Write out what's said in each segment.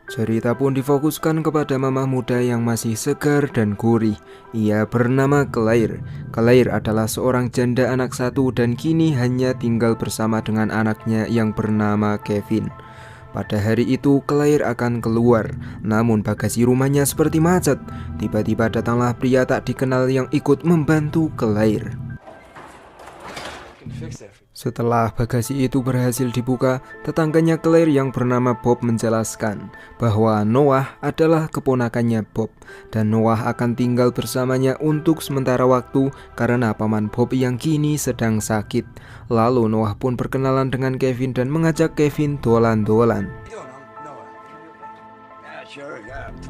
Cerita pun difokuskan kepada mama muda yang masih segar dan gurih. Ia bernama Claire. Claire adalah seorang janda anak satu dan kini hanya tinggal bersama dengan anaknya yang bernama Kevin. Pada hari itu Claire akan keluar, namun bagasi rumahnya seperti macet. Tiba-tiba datanglah pria tak dikenal yang ikut membantu Claire. Setelah bagasi itu berhasil dibuka, tetangganya Claire yang bernama Bob menjelaskan bahwa Noah adalah keponakannya Bob dan Noah akan tinggal bersamanya untuk sementara waktu karena paman Bob yang kini sedang sakit. Lalu Noah pun berkenalan dengan Kevin dan mengajak Kevin dolan-dolan.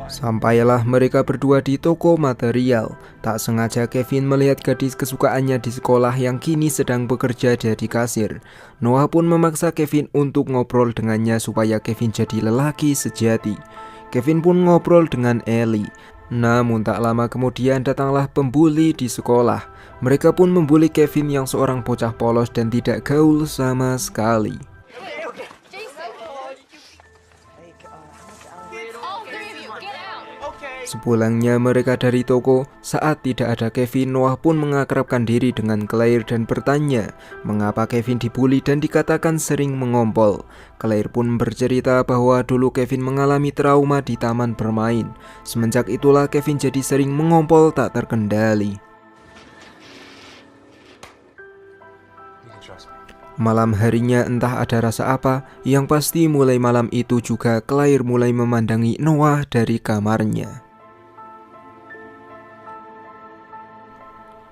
Sampailah mereka berdua di toko material. Tak sengaja Kevin melihat gadis kesukaannya di sekolah yang kini sedang bekerja jadi kasir. Noah pun memaksa Kevin untuk ngobrol dengannya supaya Kevin jadi lelaki sejati. Kevin pun ngobrol dengan Ellie. Namun tak lama kemudian datanglah pembuli di sekolah. Mereka pun membuli Kevin yang seorang bocah polos dan tidak gaul sama sekali. Sepulangnya mereka dari toko, saat tidak ada Kevin, Noah pun mengakrabkan diri dengan Claire dan bertanya mengapa Kevin dibully dan dikatakan sering mengompol. Claire pun bercerita bahwa dulu Kevin mengalami trauma di taman bermain. Semenjak itulah Kevin jadi sering mengompol tak terkendali. Malam harinya entah ada rasa apa, yang pasti mulai malam itu juga Claire mulai memandangi Noah dari kamarnya.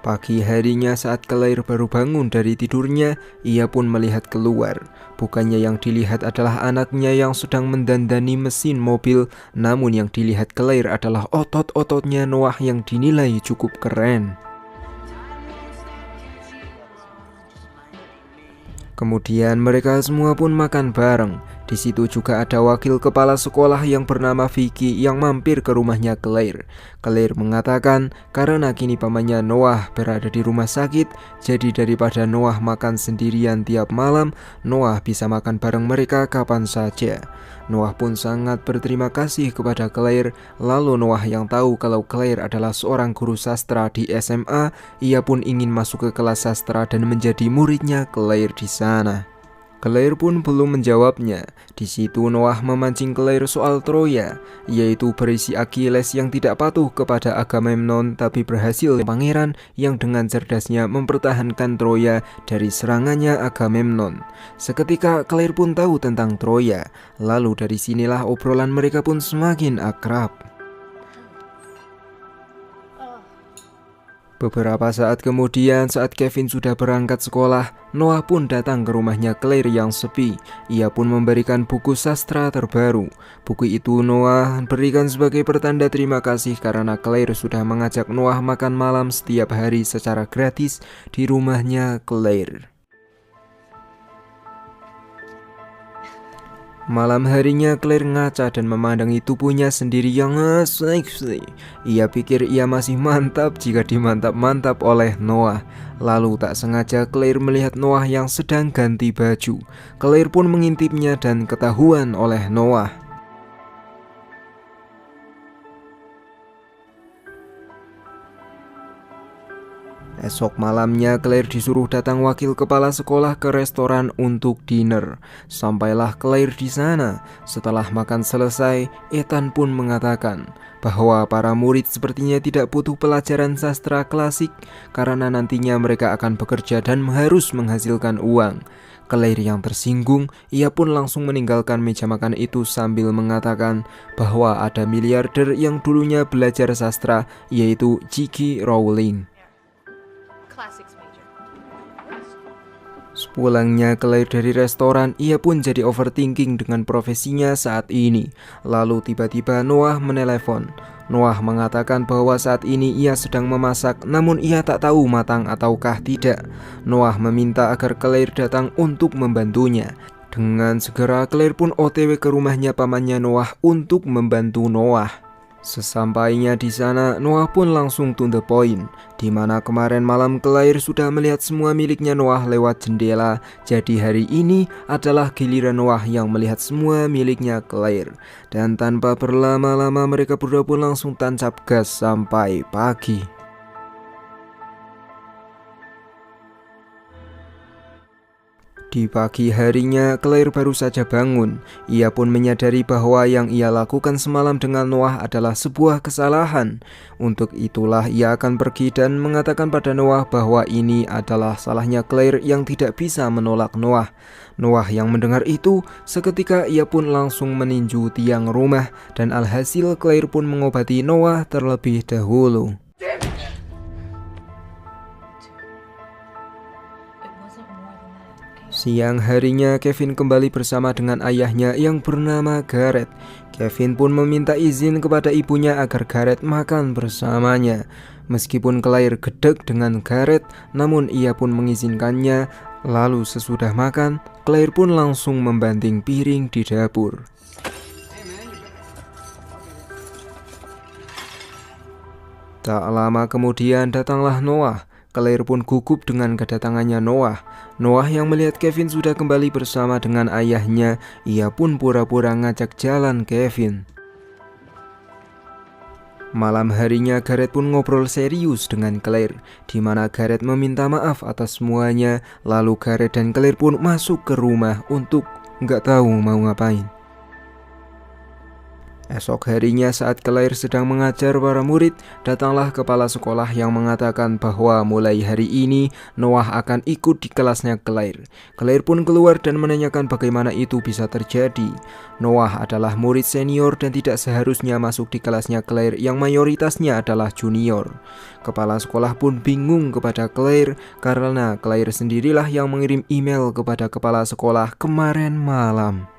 Pagi harinya saat Claire baru bangun dari tidurnya, ia pun melihat keluar. Bukannya yang dilihat adalah anaknya yang sedang mendandani mesin mobil, namun yang dilihat Claire adalah otot-ototnya Noah yang dinilai cukup keren. Kemudian mereka semua pun makan bareng. Di situ juga ada wakil kepala sekolah yang bernama Vicky yang mampir ke rumahnya Claire. Claire mengatakan karena kini pamannya Noah berada di rumah sakit, jadi daripada Noah makan sendirian tiap malam, Noah bisa makan bareng mereka kapan saja. Noah pun sangat berterima kasih kepada Claire. Lalu Noah yang tahu kalau Claire adalah seorang guru sastra di SMA, ia pun ingin masuk ke kelas sastra dan menjadi muridnya Claire di sana. Claire pun belum menjawabnya. Di situ Noah memancing Claire soal Troya, yaitu berisi Achilles yang tidak patuh kepada Agamemnon tapi berhasil pangeran yang dengan cerdasnya mempertahankan Troya dari serangannya Agamemnon. Seketika Claire pun tahu tentang Troya. Lalu dari sinilah obrolan mereka pun semakin akrab. Beberapa saat kemudian, saat Kevin sudah berangkat sekolah, Noah pun datang ke rumahnya Claire yang sepi. Ia pun memberikan buku sastra terbaru. Buku itu Noah berikan sebagai pertanda terima kasih karena Claire sudah mengajak Noah makan malam setiap hari secara gratis di rumahnya Claire. Malam harinya Claire ngaca dan memandangi tubuhnya sendiri yang seksi. Ia pikir ia masih mantap jika dimantap-mantap oleh Noah. Lalu tak sengaja Claire melihat Noah yang sedang ganti baju. Claire pun mengintipnya dan ketahuan oleh Noah. Esok malamnya Claire disuruh datang wakil kepala sekolah ke restoran untuk dinner. Sampailah Claire di sana. Setelah makan selesai, Ethan pun mengatakan bahwa para murid sepertinya tidak butuh pelajaran sastra klasik karena nantinya mereka akan bekerja dan harus menghasilkan uang. Claire yang tersinggung, ia pun langsung meninggalkan meja makan itu sambil mengatakan bahwa ada miliarder yang dulunya belajar sastra, yaitu J.K. Rowling. Sepulangnya Claire dari restoran, ia pun jadi overthinking dengan profesinya saat ini. Lalu tiba-tiba Noah menelepon. Noah mengatakan bahwa saat ini ia sedang memasak, namun ia tak tahu matang ataukah tidak. Noah meminta agar Claire datang untuk membantunya. Dengan segera Claire pun OTW ke rumahnya pamannya Noah untuk membantu Noah. Sesampainya di sana, Noah pun langsung to the point, di mana kemarin malam Claire sudah melihat semua miliknya Noah lewat jendela. Jadi hari ini adalah giliran Noah yang melihat semua miliknya Claire. Dan tanpa berlama-lama mereka berdua pun langsung tancap gas sampai pagi. Di pagi harinya, Claire baru saja bangun. Ia pun menyadari bahwa yang ia lakukan semalam dengan Noah adalah sebuah kesalahan. Untuk itulah ia akan pergi dan mengatakan pada Noah bahwa ini adalah salahnya Claire yang tidak bisa menolak Noah. Noah yang mendengar itu, seketika ia pun langsung meninju tiang rumah dan alhasil Claire pun mengobati Noah terlebih dahulu. Siang harinya, Kevin kembali bersama dengan ayahnya yang bernama Gareth. Kevin pun meminta izin kepada ibunya agar Gareth makan bersamanya. Meskipun Claire gedek dengan Gareth, namun ia pun mengizinkannya. Lalu sesudah makan, Claire pun langsung membanting piring di dapur. Tak lama kemudian datanglah Noah. Claire pun gugup dengan kedatangannya Noah. Noah yang melihat Kevin sudah kembali bersama dengan ayahnya, ia pun pura-pura ngajak jalan Kevin. Malam harinya Gareth pun ngobrol serius dengan Claire, di mana Gareth meminta maaf atas semuanya. Lalu Gareth dan Claire pun masuk ke rumah untuk nggak tahu mau ngapain. Esok harinya saat Claire sedang mengajar para murid, datanglah kepala sekolah yang mengatakan bahwa mulai hari ini Noah akan ikut di kelasnya Claire. Claire pun keluar dan menanyakan bagaimana itu bisa terjadi. Noah adalah murid senior dan tidak seharusnya masuk di kelasnya Claire yang mayoritasnya adalah junior. Kepala sekolah pun bingung kepada Claire karena Claire sendirilah yang mengirim email kepada kepala sekolah kemarin malam.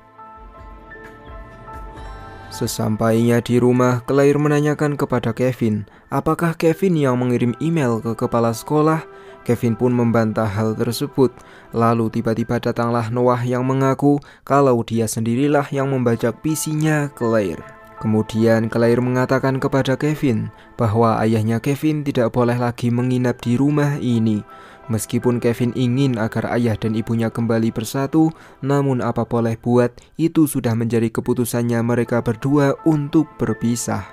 Sesampainya di rumah, Claire menanyakan kepada Kevin, apakah Kevin yang mengirim email ke kepala sekolah? Kevin pun membantah hal tersebut. Lalu tiba-tiba datanglah Noah yang mengaku kalau dia sendirilah yang membajak PC-nya Claire. Kemudian Claire mengatakan kepada Kevin bahwa ayahnya Kevin tidak boleh lagi menginap di rumah ini. Meskipun Kevin ingin agar ayah dan ibunya kembali bersatu, namun apa boleh buat, itu sudah menjadi keputusannya mereka berdua untuk berpisah.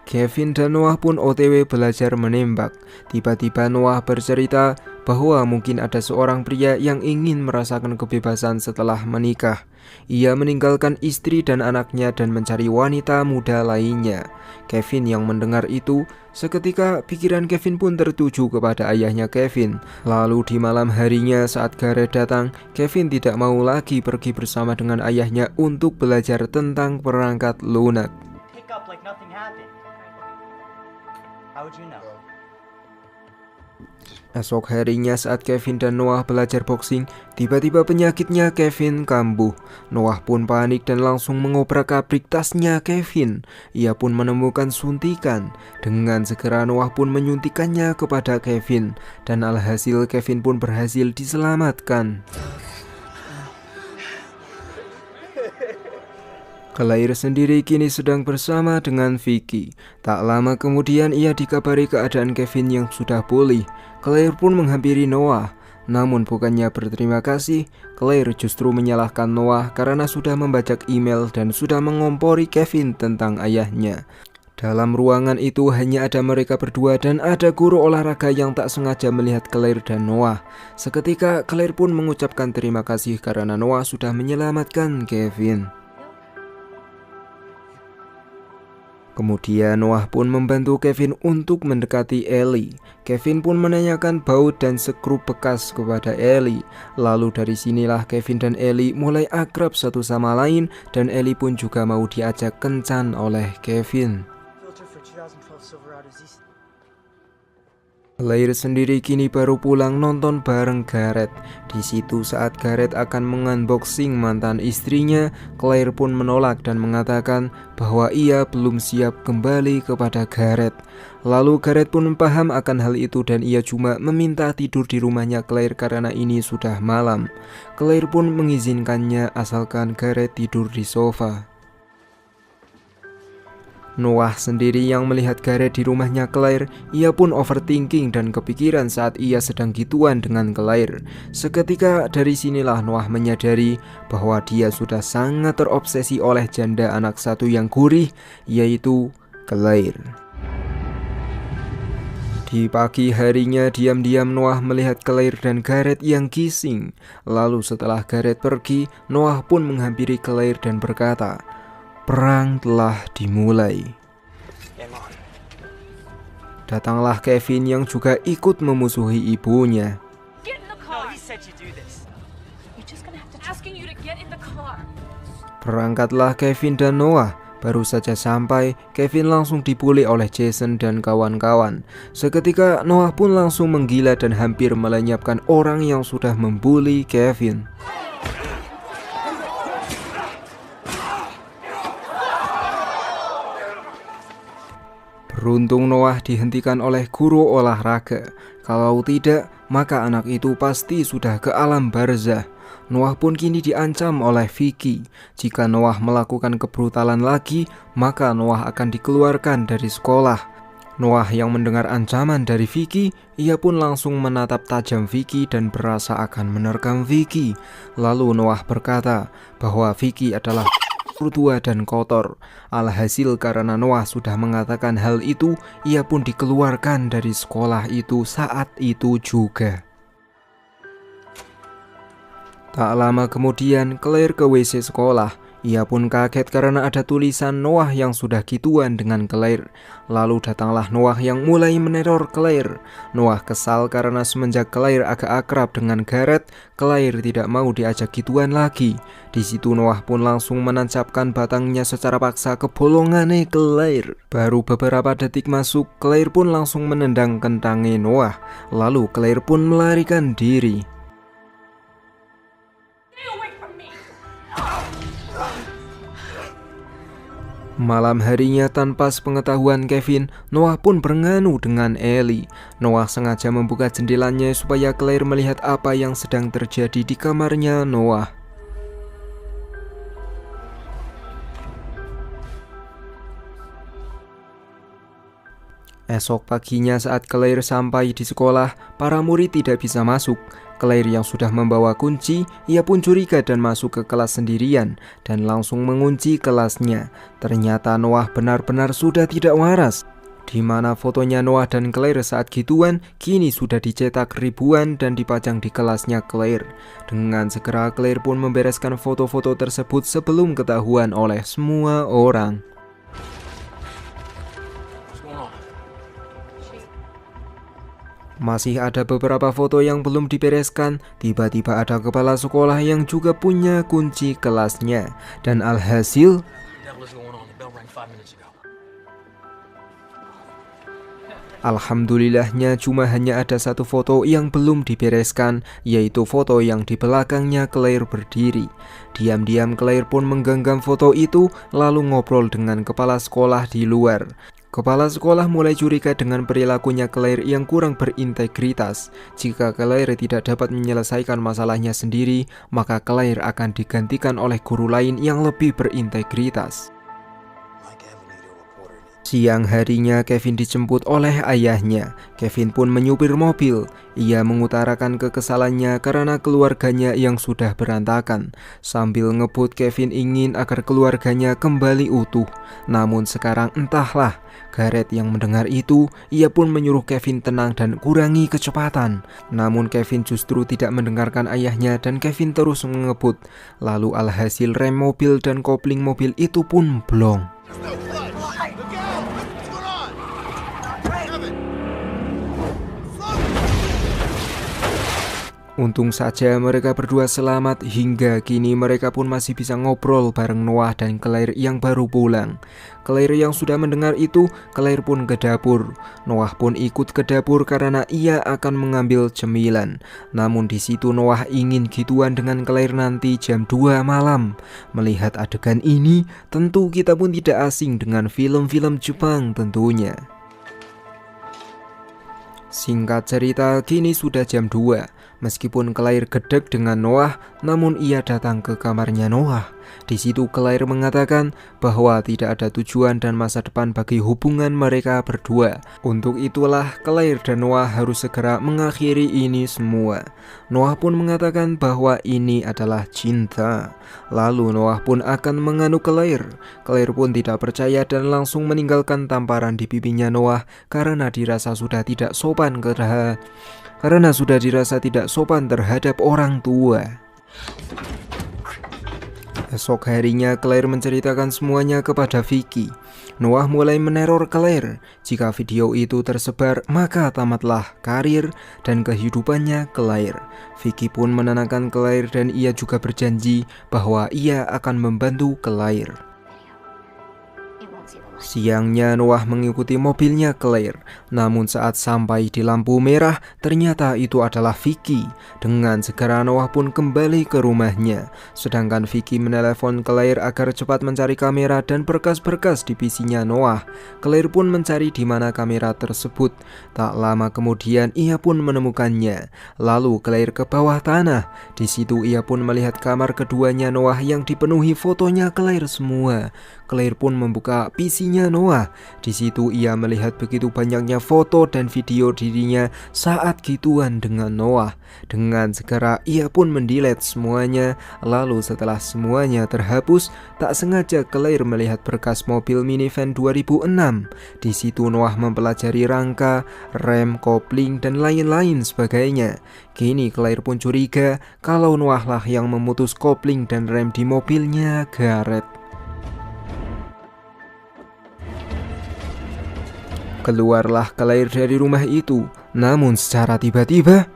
Kevin dan Noah pun OTW belajar menembak. Tiba-tiba Noah bercerita bahwa mungkin ada seorang pria yang ingin merasakan kebebasan setelah menikah. Ia meninggalkan istri dan anaknya dan mencari wanita muda lainnya. Kevin yang mendengar itu, seketika pikiran Kevin pun tertuju kepada ayahnya Kevin. Lalu di malam harinya saat Gareth datang, Kevin tidak mau lagi pergi bersama dengan ayahnya untuk belajar tentang perangkat lunak. Esok harinya saat Kevin dan Noah belajar boxing, tiba-tiba penyakitnya Kevin kambuh. Noah pun panik dan langsung mengobrak-abrik tasnya Kevin. Ia pun menemukan suntikan. Dengan segera Noah pun menyuntikannya kepada Kevin. Dan alhasil Kevin pun berhasil diselamatkan. Claire sendiri kini sedang bersama dengan Vicky. Tak lama kemudian ia dikabari keadaan Kevin yang sudah pulih. Claire pun menghampiri Noah. Namun bukannya berterima kasih, Claire justru menyalahkan Noah karena sudah membajak email dan sudah mengompori Kevin tentang ayahnya. Dalam ruangan itu hanya ada mereka berdua dan ada guru olahraga yang tak sengaja melihat Claire dan Noah. Seketika Claire pun mengucapkan terima kasih karena Noah sudah menyelamatkan Kevin. Kemudian Noah pun membantu Kevin untuk mendekati Ellie. Kevin pun menanyakan baut dan skru bekas kepada Ellie. Lalu dari sinilah Kevin dan Ellie mulai akrab satu sama lain dan Ellie pun juga mau diajak kencan oleh Kevin. Claire sendiri kini baru pulang nonton bareng Gareth. Di situ saat Gareth akan mengunboxing mantan istrinya, Claire pun menolak dan mengatakan bahwa ia belum siap kembali kepada Gareth. Lalu Gareth pun paham akan hal itu dan ia cuma meminta tidur di rumahnya Claire karena ini sudah malam. Claire pun mengizinkannya asalkan Gareth tidur di sofa. Noah sendiri yang melihat Gareth di rumahnya Claire, ia pun overthinking dan kepikiran saat ia sedang gituan dengan Claire. Seketika dari sinilah Noah menyadari bahwa dia sudah sangat terobsesi oleh janda anak satu yang gurih, yaitu Claire. Di pagi harinya diam-diam Noah melihat Claire dan Gareth yang kissing. Lalu setelah Gareth pergi, Noah pun menghampiri Claire dan berkata, "Perang telah dimulai." Datanglah Kevin yang juga ikut memusuhi ibunya. Berangkatlah Kevin dan Noah. Baru saja sampai, Kevin langsung dibully oleh Jason dan kawan-kawan. Seketika Noah pun langsung menggila dan hampir melenyapkan orang yang sudah membuli Kevin. Beruntung Noah dihentikan oleh guru olahraga. Kalau tidak, maka anak itu pasti sudah ke alam barzah. Noah pun kini diancam oleh Vicky. Jika Noah melakukan kebrutalan lagi, maka Noah akan dikeluarkan dari sekolah. Noah yang mendengar ancaman dari Vicky, ia pun langsung menatap tajam Vicky dan berasa akan menerkam Vicky. Lalu Noah berkata bahwa Vicky adalah tua dan kotor. Alhasil karena Noah sudah mengatakan hal itu, ia pun dikeluarkan dari sekolah itu saat itu juga. Tak lama kemudian Claire ke WC sekolah. Ia pun kaget karena ada tulisan Noah yang sudah gituan dengan Claire. Lalu datanglah Noah yang mulai meneror Claire. Noah kesal karena semenjak Claire agak akrab dengan Gareth, Claire tidak mau diajak gituan lagi. Di situ Noah pun langsung menancapkan batangnya secara paksa ke bolongannya Claire. Baru beberapa detik masuk, Claire pun langsung menendang kentangnya Noah. Lalu Claire pun melarikan diri. Malam harinya tanpa sepengetahuan Kevin, Noah pun bernganu dengan Ellie. Noah sengaja membuka jendelanya supaya Claire melihat apa yang sedang terjadi di kamarnya Noah. Esok paginya saat Claire sampai di sekolah, para murid tidak bisa masuk. Claire yang sudah membawa kunci, ia pun curiga dan masuk ke kelas sendirian dan langsung mengunci kelasnya. Ternyata Noah benar-benar sudah tidak waras. Di mana fotonya Noah dan Claire saat gituan kini sudah dicetak ribuan dan dipajang di kelasnya Claire. Dengan segera Claire pun membereskan foto-foto tersebut sebelum ketahuan oleh semua orang. Masih ada beberapa foto yang belum dibereskan. Tiba-tiba ada kepala sekolah yang juga punya kunci kelasnya. Dan alhasil, alhamdulillahnya cuma hanya ada satu foto yang belum dibereskan, yaitu foto yang di belakangnya Claire berdiri. Diam-diam Claire pun menggenggam foto itu lalu ngobrol dengan kepala sekolah di luar. Kepala sekolah mulai curiga dengan perilakunya Claire yang kurang berintegritas. Jika Claire tidak dapat menyelesaikan masalahnya sendiri, maka Claire akan digantikan oleh guru lain yang lebih berintegritas. Siang harinya Kevin dijemput oleh ayahnya. Kevin pun menyupir mobil. Ia mengutarakan kekesalannya karena keluarganya yang sudah berantakan. Sambil ngebut, Kevin ingin agar keluarganya kembali utuh. Namun sekarang entahlah, Gareth yang mendengar itu, ia pun menyuruh Kevin tenang dan kurangi kecepatan. Namun Kevin justru tidak mendengarkan ayahnya dan Kevin terus mengebut. Lalu alhasil rem mobil dan kopling mobil itu pun blong. Untung saja mereka berdua selamat. Hingga kini mereka pun masih bisa ngobrol bareng Noah dan Claire yang baru pulang. Claire yang sudah mendengar itu, Claire pun ke dapur. Noah pun ikut ke dapur karena ia akan mengambil cemilan. Namun di situ Noah ingin gituan dengan Claire nanti jam 2 malam. Melihat adegan ini, tentu kita pun tidak asing dengan film-film Jepang tentunya. Singkat cerita, kini sudah jam 2. Meskipun Claire gedek dengan Noah, namun ia datang ke kamarnya Noah. Di situ Claire mengatakan bahwa tidak ada tujuan dan masa depan bagi hubungan mereka berdua. Untuk itulah Claire dan Noah harus segera mengakhiri ini semua. Noah pun mengatakan bahwa ini adalah cinta. Lalu Noah pun akan menganuk Claire. Claire pun tidak percaya dan langsung meninggalkan tamparan di pipinya Noah karena dirasa sudah tidak sopan terhadap orang tua. Esok harinya Claire menceritakan semuanya kepada Vicky. Noah mulai meneror Claire. Jika video itu tersebar, maka tamatlah karir dan kehidupannya Claire. Vicky pun menenangkan Claire dan ia juga berjanji bahwa ia akan membantu Claire. Siangnya Noah mengikuti mobilnya Claire, namun saat sampai di lampu merah ternyata itu adalah Vicky. Dengan segera Noah pun kembali ke rumahnya, sedangkan Vicky menelepon Claire agar cepat mencari kamera dan berkas-berkas di PC-nya Noah. Claire pun mencari di mana kamera tersebut. Tak lama kemudian ia pun menemukannya. Lalu Claire ke bawah tanah. Di situ ia pun melihat kamar keduanya Noah yang dipenuhi fotonya Claire semua. Claire pun membuka PC-nya Noah. Di situ ia melihat begitu banyaknya foto dan video dirinya saat gituan dengan Noah. Dengan segera ia pun mendelete semuanya. Lalu setelah semuanya terhapus, tak sengaja Claire melihat berkas mobil minivan 2006. Di situ Noah mempelajari rangka, rem, kopling, dan lain-lain sebagainya. Kini Claire pun curiga kalau Noah lah yang memutus kopling dan rem di mobilnya Gareth. Keluarlah Claire dari rumah itu, namun secara tiba-tiba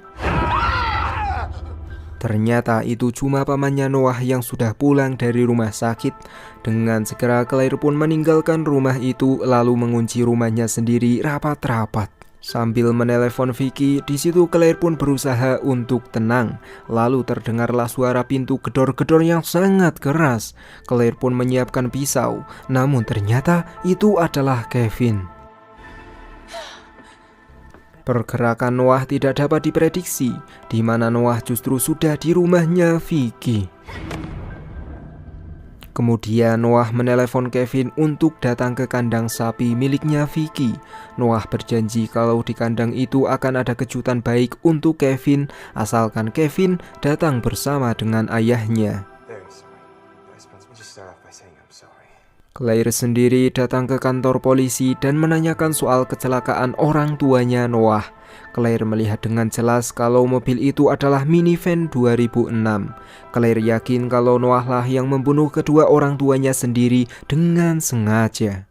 ternyata itu cuma pamannya Noah yang sudah pulang dari rumah sakit. Dengan segera Claire pun meninggalkan rumah itu lalu mengunci rumahnya sendiri rapat-rapat. Sambil menelepon Vicky, di situ Claire pun berusaha untuk tenang. Lalu terdengarlah suara pintu gedor-gedor yang sangat keras. Claire pun menyiapkan pisau, namun ternyata itu adalah Kevin. Pergerakan Noah tidak dapat diprediksi, di mana Noah justru sudah di rumahnya Vicky. Kemudian Noah menelepon Kevin untuk datang ke kandang sapi miliknya Vicky. Noah berjanji kalau di kandang itu akan ada kejutan baik untuk Kevin, asalkan Kevin datang bersama dengan ayahnya. Claire sendiri datang ke kantor polisi dan menanyakan soal kecelakaan orang tuanya Noah. Claire melihat dengan jelas kalau mobil itu adalah minivan 2006. Claire yakin kalau Noah lah yang membunuh kedua orang tuanya sendiri dengan sengaja.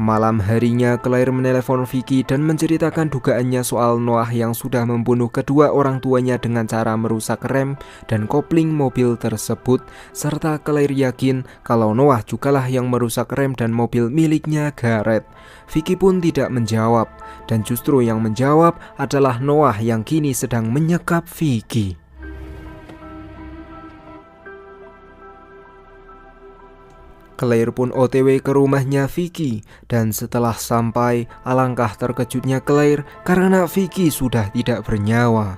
Malam harinya Claire menelepon Vicky dan menceritakan dugaannya soal Noah yang sudah membunuh kedua orang tuanya dengan cara merusak rem dan kopling mobil tersebut, serta Claire yakin kalau Noah jugalah yang merusak rem dan mobil miliknya Gareth. Vicky pun tidak menjawab, dan justru yang menjawab adalah Noah yang kini sedang menyekap Vicky. Claire pun OTW ke rumahnya Vicky, dan setelah sampai, alangkah terkejutnya Claire karena Vicky sudah tidak bernyawa.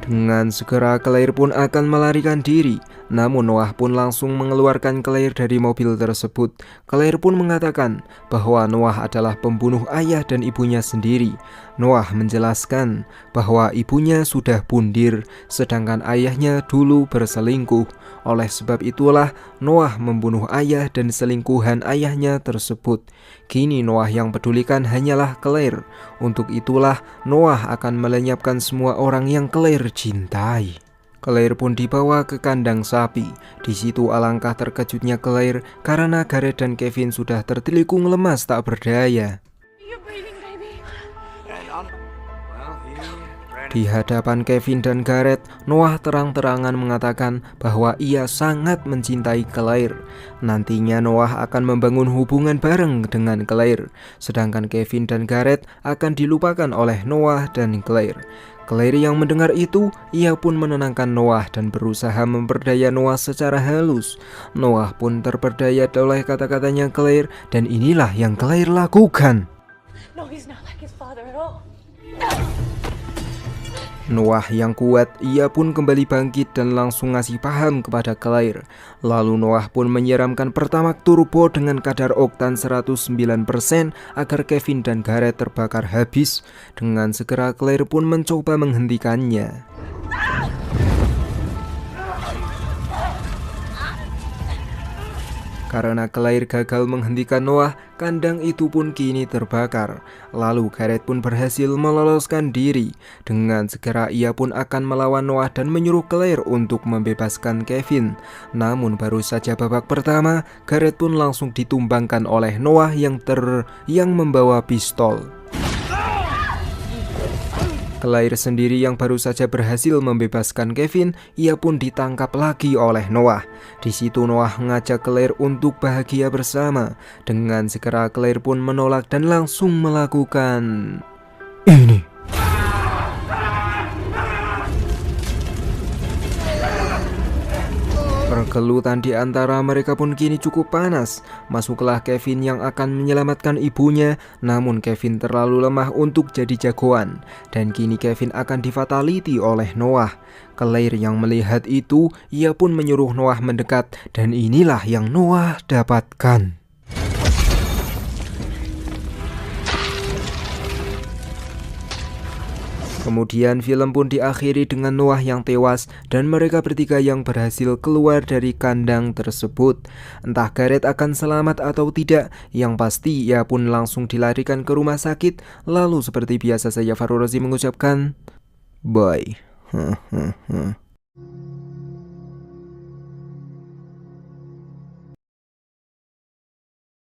Dengan segera Claire pun akan melarikan diri, namun Noah pun langsung mengeluarkan Claire dari mobil tersebut. Claire pun mengatakan bahwa Noah adalah pembunuh ayah dan ibunya sendiri. Noah menjelaskan bahwa ibunya sudah pundir, sedangkan ayahnya dulu berselingkuh. Oleh sebab itulah Noah membunuh ayah dan selingkuhan ayahnya tersebut. Kini Noah yang pedulikan hanyalah Claire. Untuk itulah Noah akan melenyapkan semua orang yang Claire cintai. Claire pun dibawa ke kandang sapi. Di situ alangkah terkejutnya Claire karena Gareth dan Kevin sudah tertilikung lemas tak berdaya. Di hadapan Kevin dan Gareth, Noah terang-terangan mengatakan bahwa ia sangat mencintai Claire. Nantinya Noah akan membangun hubungan bareng dengan Claire, sedangkan Kevin dan Gareth akan dilupakan oleh Noah dan Claire. Claire yang mendengar itu, ia pun menenangkan Noah dan berusaha memperdaya Noah secara halus. Noah pun terperdaya oleh kata-katanya Claire, dan inilah yang Claire lakukan. No, he's not like his father at all. Noah yang kuat, ia pun kembali bangkit dan langsung ngasih paham kepada Claire. Lalu Noah pun menyiramkan Pertamax turbo dengan kadar oktan 109% agar Kevin dan Gareth terbakar habis. Dengan segera Claire pun mencoba menghentikannya. Karena Claire gagal menghentikan Noah, kandang itu pun kini terbakar. Lalu Gareth pun berhasil meloloskan diri. Dengan segera ia pun akan melawan Noah dan menyuruh Claire untuk membebaskan Kevin. Namun baru saja babak pertama, Gareth pun langsung ditumbangkan oleh Noah yang membawa pistol. Claire sendiri yang baru saja berhasil membebaskan Kevin, ia pun ditangkap lagi oleh Noah. Di situ Noah ngajak Claire untuk bahagia bersama. Dengan segera Claire pun menolak dan langsung melakukan ini. Pergelutan di antara mereka pun kini cukup panas. Masuklah Kevin yang akan menyelamatkan ibunya, namun Kevin terlalu lemah untuk jadi jagoan. Dan kini Kevin akan difatality oleh Noah. Claire yang melihat itu, ia pun menyuruh Noah mendekat, dan inilah yang Noah dapatkan. Kemudian film pun diakhiri dengan Noah yang tewas dan mereka bertiga yang berhasil keluar dari kandang tersebut. Entah Gareth akan selamat atau tidak, yang pasti ia pun langsung dilarikan ke rumah sakit. Lalu seperti biasa saya Fahrul Razi mengucapkan bye.